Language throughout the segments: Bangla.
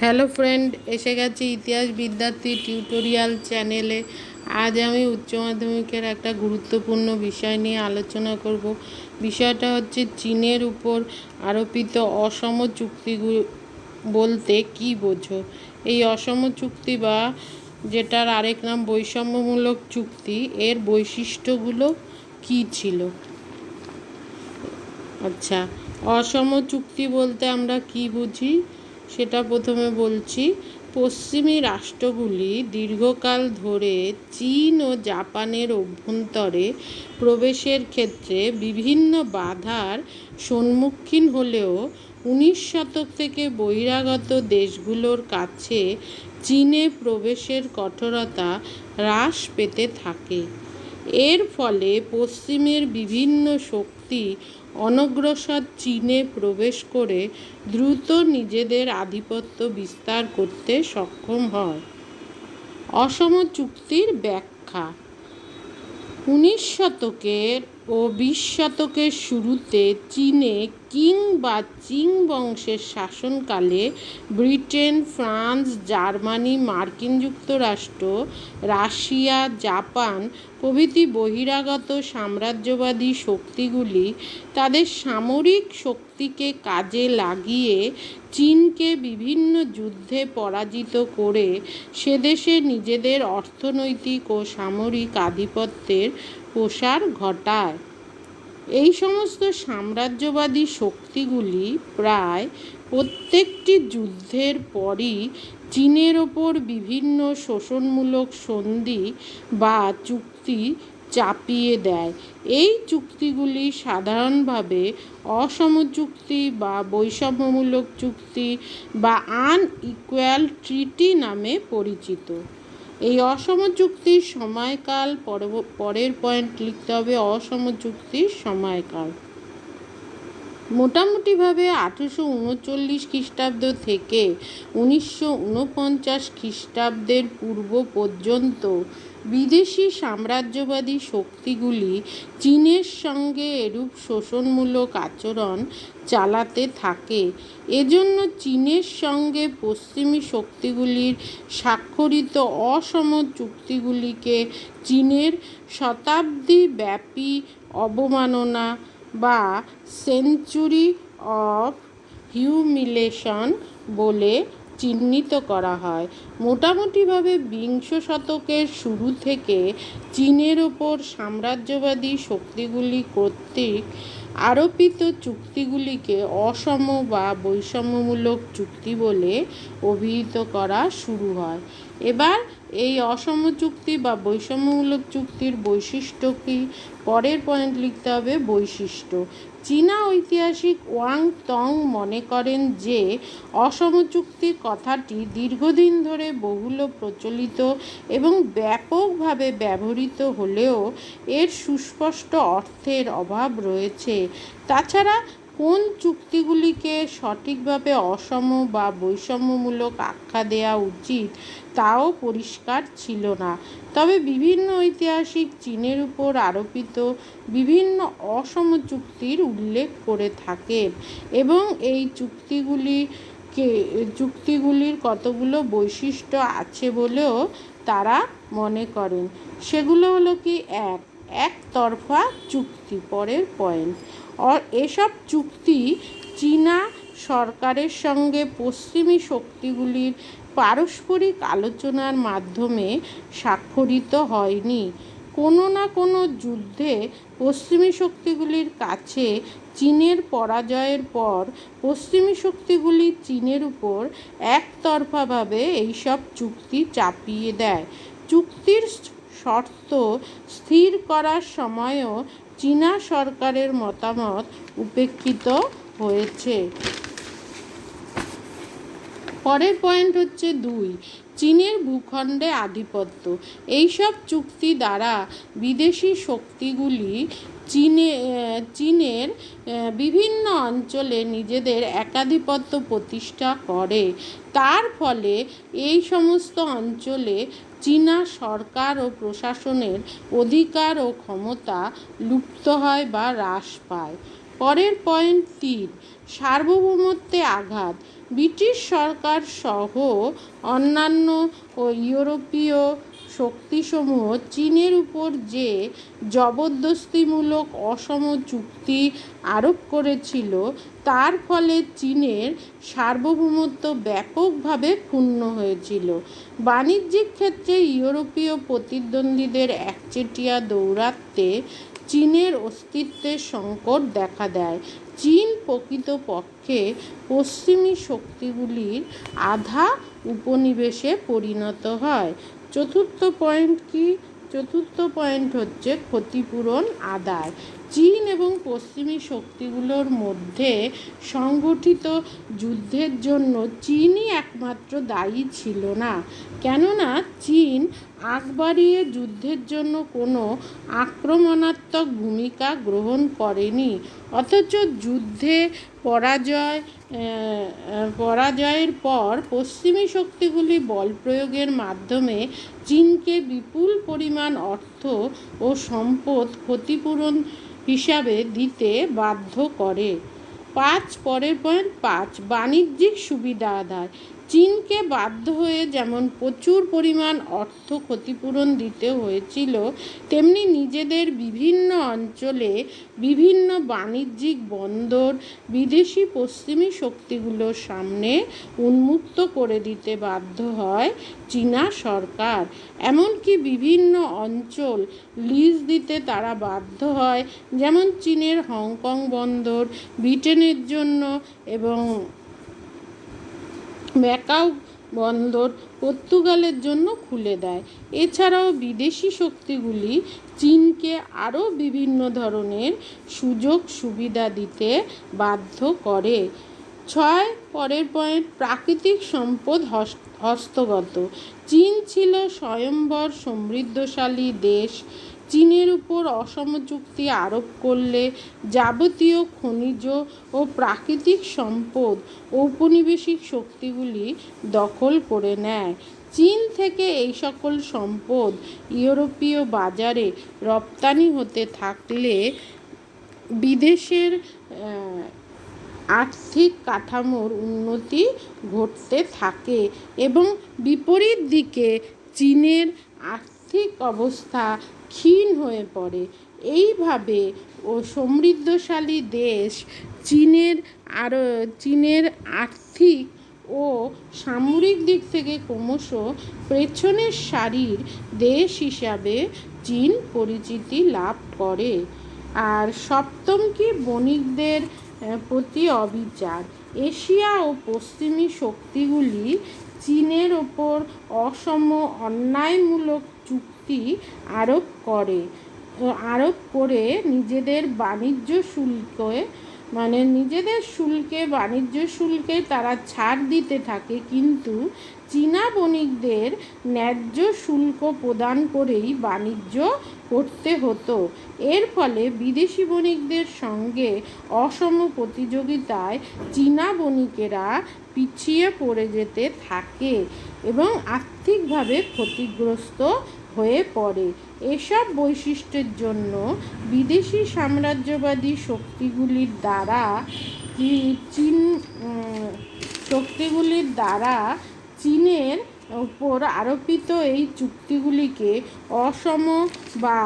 হ্যালো ফ্রেন্ড, এসে গেছি ইতিহাস বিদ্যার্থী টিউটোরিয়াল চ্যানেলে। আজ আমি উচ্চ মাধ্যমিকের একটা গুরুত্বপূর্ণ বিষয় নিয়ে আলোচনা করব। বিষয়টা হচ্ছে চীনের উপর আরোপিত অসম চুক্তি বলতে কি বোঝো। এই অসম চুক্তি বা যেটার আরেক নাম বৈষম্যমূলক চুক্তি, এর বৈশিষ্ট্যগুলো কি ছিল। আচ্ছা, অসম চুক্তি বলতে আমরা কি বুঝি সেটা প্রথমে বলছি। পশ্চিমী রাষ্ট্রগুলি দীর্ঘকাল ধরে চীন ও জাপানের অভ্যন্তরে প্রবেশের ক্ষেত্রে বিভিন্ন বাধার সম্মুখীন হলেও 19 শতক থেকে বহিরাগত দেশগুলোর কাছে চীনে প্রবেশের কঠোরতা হ্রাস পেতে থাকে। এর ফলে পশ্চিমের বিভিন্ন শক্তি অনগ্রসর চীনে প্রবেশ করে দ্রুত নিজেদের আধিপত্য বিস্তার করতে সক্ষম হয়। অসম চুক্তির ব্যাখ্যা। 19 শতকের ও 20 শতকের শুরুতে চীনে কিং বা চিং বংশের শাসনকালে ব্রিটেন, ফ্রান্স, জার্মানি, মার্কিন যুক্তরাষ্ট্র, রাশিয়া, জাপান প্রভৃতি বহিরাগত সাম্রাজ্যবাদী শক্তিগুলি তাদের সামরিক শক্তিকে কাজে লাগিয়ে চীনকে বিভিন্ন যুদ্ধে পরাজিত করে সেদেশে নিজেদের অর্থনৈতিক ও সামরিক আধিপত্যের প্রসার ঘটায়। এই সমস্ত সাম্রাজ্যবাদী শক্তিগুলি প্রায় প্রত্যেকটি যুদ্ধের পরই চীনের ওপর বিভিন্ন শোষণমূলক সন্ধি বা চুক্তি চাপিয়ে দেয়। এই চুক্তিগুলি সাধারণভাবে অসম চুক্তি বা বৈষম্যমূলক চুক্তি বা আনইকুয়াল ট্রিটি নামে পরিচিত। এই অসম চুক্তির সময়কাল, পরের পয়েন্ট লিখতে হবে অসম চুক্তির সময়কাল। মোটামুটিভাবে 1839 খ্রিস্টাব্দ থেকে 1949 খ্রিস্টাব্দের পূর্ব পর্যন্ত বিদেশি সাম্রাজ্যবাদী শক্তিগুলি চীনের সঙ্গে এরূপ শোষণমূলক আচরণ চালাতে থাকে। এজন্য চীনের সঙ্গে পশ্চিমী শক্তিগুলির স্বাক্ষরিত অসম চুক্তিগুলিকে চীনের শতাব্দীব্যাপী অবমাননা বা সেঞ্চুরি অফ হিউমিলেশন বলে চিহ্নিত করা হয়। মোটামুটিভাবে 20 শতকের শুরু থেকে চীনের ওপর সাম্রাজ্যবাদী শক্তিগুলি কর্তৃক আরোপিত চুক্তিগুলিকে অসম বা বৈষম্যমূলক চুক্তি বলে অভিহিত করা শুরু হয়। এবার এই অসম চুক্তি বা বৈষম্যমূলক চুক্তির বৈশিষ্ট্য কী, পরের পয়েন্ট লিখতে হবে বৈশিষ্ট্য। চীনা ঐতিহাসিক ওয়াং তং মনে করেন যে অসম চুক্তি কথাটি দীর্ঘদিন ধরে বহুল প্রচলিত এবং ব্যাপকভাবে ব্যবহৃত হলেও এর সুস্পষ্ট অর্থের অভাব রয়েছে। তাছাড়া কোন চুক্তিগুলিকে সঠিকভাবে অসম বা বৈষম্যমূলক আখ্যা দেওয়া উচিত তাও পরিষ্কার ছিল না। তবে বিভিন্ন ঐতিহাসিক চীনের উপর আরোপিত বিভিন্ন অসম চুক্তির উল্লেখ করে থাকেন এবং এই চুক্তিগুলির কতগুলো বৈশিষ্ট্য আছে বলেও তারা মনে করেন। সেগুলো হলো কি, একতরফা চুক্তি। পরের পয়েন্ট, এসব চুক্তি চীনা সরকারের সঙ্গে পশ্চিমী শক্তিগুলির পারস্পরিক আলোচনার মাধ্যমে স্বাক্ষরিত হয়নি। কোনো না কোনো যুদ্ধে পশ্চিমী শক্তিগুলির কাছে চীনের পরাজয়ের পর পশ্চিমী শক্তিগুলি চীনের উপর একতরফাভাবে এইসব চুক্তি চাপিয়ে দেয়। চুক্তির শর্ত স্থির করার সময়ও চীনা সরকারের মতামত উপেক্ষিত হয়েছে। পরের পয়েন্ট হচ্ছে 2, চীনের ভূখণ্ডে আধিপত্য। এইসব চুক্তি দ্বারা বিদেশি শক্তিগুলি চীনের বিভিন্ন অঞ্চলে নিজেদের একাধিপত্য প্রতিষ্ঠা করে। তার ফলে এই সমস্ত অঞ্চলে চীনা সরকার ও প্রশাসনের অধিকার ও ক্ষমতা লুপ্ত হয় বা হ্রাস পায়। পরের পয়েন্ট 3, সার্বভৌমত্বে আঘাত। ব্রিটিশ সরকার সহ অন্যান্য ইউরোপীয় শক্তিসমূহ চীনের উপর যে জবরদস্তিমূলক অসম চুক্তি আরোপ করেছিল, তার ফলে চীনের সার্বভৌমত্ব ব্যাপকভাবে ক্ষুণ্ণ হয়েছিল। বাণিজ্যিক ক্ষেত্রে ইউরোপীয় প্রতিদ্বন্দ্বীদের একচেটিয়া দৌরাত্ম্যে চীনের অস্তিত্বের সংকট দেখা দেয়। চীন প্রকৃতপক্ষে পশ্চিমী শক্তিগুলির আধা উপনিবেশে পরিণত হয়। চতুর্থ পয়েন্ট কি? চতুর্থ পয়েন্ট হচ্ছে ক্ষতিপূরণ আদায়। চীন এবং পশ্চিমী শক্তিগুলোর মধ্যে সংগঠিত যুদ্ধের জন্য চীনই একমাত্র দায়ী ছিল না, কেননা চীন আগ বাড়িয়ে যুদ্ধের জন্য কোনো আক্রমণাত্মক ভূমিকা গ্রহণ করেনি, অথচ যুদ্ধে পরাজয়ের পর পশ্চিমী শক্তিগুলি বল প্রয়োগের মাধ্যমে চীনকে বিপুল পরিমাণ অর্থ ও সম্পদ ক্ষতিপূরণ হিসাবে দিতে বাধ্য করে। পরের পয়েন্ট 5, বাণিজ্যিক সুবিধা আদায়। চীনকে বাধ্য হয়ে যেমন প্রচুর পরিমাণ অর্থ ক্ষতিপূরণ দিতে হয়েছিল, তেমনি নিজেদের বিভিন্ন অঞ্চলে বিভিন্ন বাণিজ্যিক বন্দর বিদেশি পশ্চিমী শক্তিগুলোর সামনে উন্মুক্ত করে দিতে বাধ্য হয় চীনা সরকার। এমনকি বিভিন্ন অঞ্চল লিজ দিতে তারা বাধ্য হয়, যেমন চীনের হংকং বন্দর ব্রিটেনের জন্য এবং ম্যাকাও বন্দর পর্তুগালের জন্য খুলে দেয়। এছাড়াও বিদেশি শক্তিগুলি চীনকে আরও বিভিন্ন ধরনের সুযোগ সুবিধা দিতে বাধ্য করে। 6, পরের পয়েন্ট, প্রাকৃতিক সম্পদ হস্তগত। চীন ছিল স্বয়ম্বর সমৃদ্ধশালী দেশ। চীনের উপর অসম চুক্তি আরোপ করলে যাবতীয় খনিজ ও প্রাকৃতিক সম্পদ ঔপনিবেশিক শক্তিগুলি দখল করে নেয়। চীন থেকে এই সকল সম্পদ ইউরোপীয় বাজারে রপ্তানি হতে থাকলে বিদেশের আর্থিক কাঠামোর উন্নতি ঘটতে থাকে এবং বিপরীত দিকে চীনের আর্থিক অবস্থা ক্ষীণ হয়ে পড়ে। এইভাবে সমৃদ্ধশালী দেশ চীনের আর্থিক ও সামরিক দিক থেকে ক্রমশ পেছনের সারির দেশ হিসাবে চীন পরিচিতি লাভ করে। আর সপ্তম কি? বণিকদের প্রতি অবিচার। এশিয়া ও পশ্চিমী শক্তিগুলি চীনের ওপর অসম অন্যায়মূলক চুক্তি আরোপ করে নিজেদের বাণিজ্য শুল্কে তারা ছাড় দিতে থাকে, কিন্তু চীনা বণিকদের ন্যায্য শুল্ক প্রদান করেই বাণিজ্য করতে হতো। এর ফলে বিদেশি বণিকদের সঙ্গে অসম প্রতিযোগিতায় চীনা বণিকেরা পিছিয়ে পড়ে যেতে থাকে এবং আর্থিকভাবে ক্ষতিগ্রস্ত হয়ে পড়ে। এসব বৈশিষ্ট্যের জন্য বিদেশি সাম্রাজ্যবাদী শক্তিগুলির দ্বারা চীনের উপর আরোপিত এই চুক্তিগুলিকে অসম বা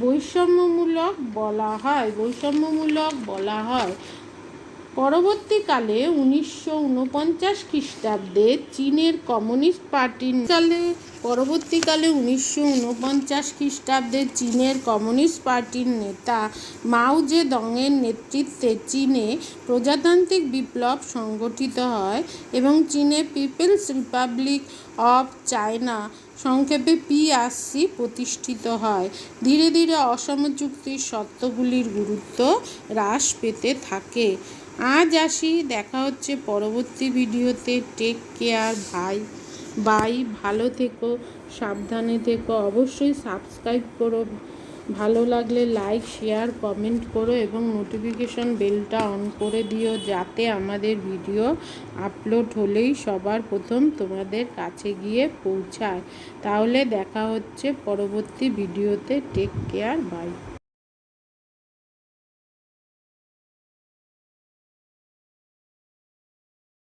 বৈষম্যমূলক বলা হয়। পরবর্তীকালে 1949 খ্রিস্টাব্দে চীনের কমিউনিস্ট পার্টির নেতা মাও জেদংয়ের নেতৃত্বে চীনে প্রজাতান্ত্রিক বিপ্লব সংগঠিত হয় এবং চীনে পিপলস রিপাবলিক অফ চায়না, সংক্ষেপে PRC প্রতিষ্ঠিত হয়। ধীরে ধীরে অসম চুক্তির শর্তগুলির গুরুত্ব হ্রাস পেতে থাকে। আজ আসি, দেখা হচ্ছে পরবর্তী ভিডিওতে। Take care bye. ভালো থেকো, সাবধানে থেকো। অবশ্যই সাবস্ক্রাইব করো, ভালো লাগলে লাইক, শেয়ার, কমেন্ট করো এবং নোটিফিকেশন বেলটা অন করে দিও, যাতে আমাদের ভিডিও আপলোড হলেই সবার প্রথম তোমাদের কাছে গিয়ে পৌঁছায়। তাহলে দেখা হচ্ছে পরবর্তী ভিডিওতে। Take care, by.